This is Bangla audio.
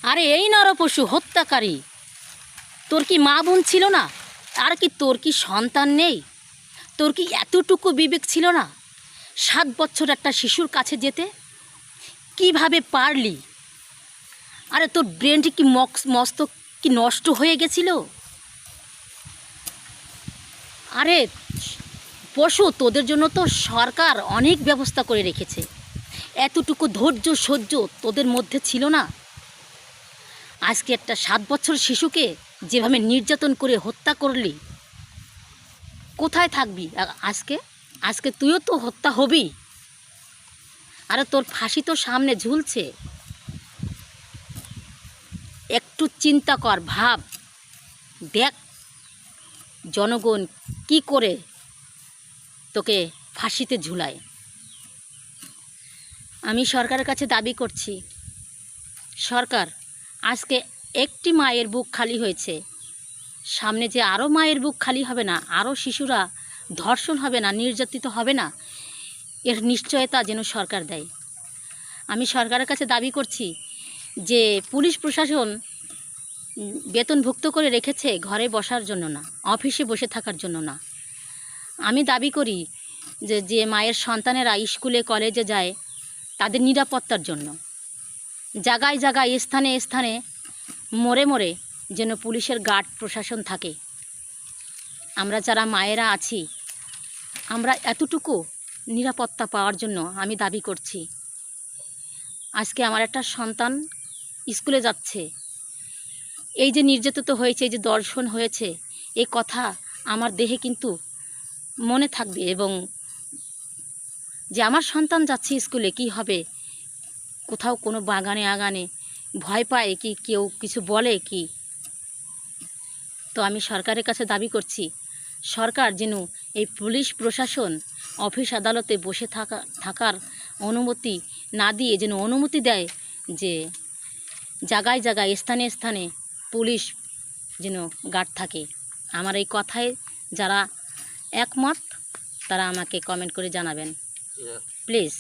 আরে এই নরপশু হত্যাকারী, তোর কি মা বোন ছিল না? আর কি তোর কি সন্তান নেই? তোর কি এতটুকু বিবেক ছিল না 7 বছর একটা শিশুর কাছে যেতে? কিভাবে পারলি? আরে তোর ব্রেনটি কি মস্তক কি নষ্ট হয়ে গেছিল? আরে পশু, তোদের জন্য তো সরকার অনেক ব্যবস্থা করে রেখেছে। এতটুকু ধৈর্য সহ্য তোদের মধ্যে ছিল না? আজকে একটা 7 বছর শিশুকে যেভাবে নির্যাতন করে হত্যা করলি, কোথায় থাকবি আজকে? আজকে তুইও তো হত্যা হবি। আরে তোর ফাঁসি তো সামনে ঝুলছে। একটু চিন্তা কর, ভাব, দেখ জনগণ কি করে তোকে ফাঁসিতে ঝুলায়। আমি সরকারের কাছে দাবি করছি, সরকার আজকে একটি মায়ের বুক খালি হয়েছে, সামনে যে আরও মায়ের বুক খালি হবে না, আরও শিশুরা ধর্ষণ হবে না, নির্যাতিত হবে না, এর নিশ্চয়তা যেন সরকার দেয়। আমি সরকারের কাছে দাবি করছি যে পুলিশ প্রশাসন বেতনভুক্ত করে রেখেছে ঘরে বসার জন্য না, অফিসে বসে থাকার জন্য না। আমি দাবি করি যে যে মায়ের সন্তানেরা স্কুলে কলেজে যায় তাদের নিরাপত্তার জন্য জায়গায় জায়গায় স্থানে স্থানে মোড়ে মোড়ে যেন পুলিশের গার্ড প্রশাসন থাকে। আমরা যারা মায়েরা আছি, আমরা এতটুকু নিরাপত্তা পাওয়ার জন্য আমি দাবি করছি। আজকে আমার একটা সন্তান স্কুলে যাচ্ছে, এই যে নির্যাতিত হয়েছে, এই যে দর্শন হয়েছে, এই কথা আমার দেহে কিন্তু মনে থাকবে, এবং যে আমার সন্তান যাচ্ছে স্কুলে কি হবে, কোথাও কোনো বাগানে আগানে ভয় পায় কি, কেউ কিছু বলে কি। তো আমি সরকারের কাছে দাবি করছি, সরকার যেন এই পুলিশ প্রশাসন অফিস আদালতে বসে থাকার অনুমতি না দিয়ে যেন অনুমতি দেয় যে জায়গায় জায়গায় স্থানে স্থানে পুলিশ যেন গার্ড থাকে। আমার এই কথায় যারা একমত তারা আমাকে কমেন্ট করে জানাবেন প্লিজ।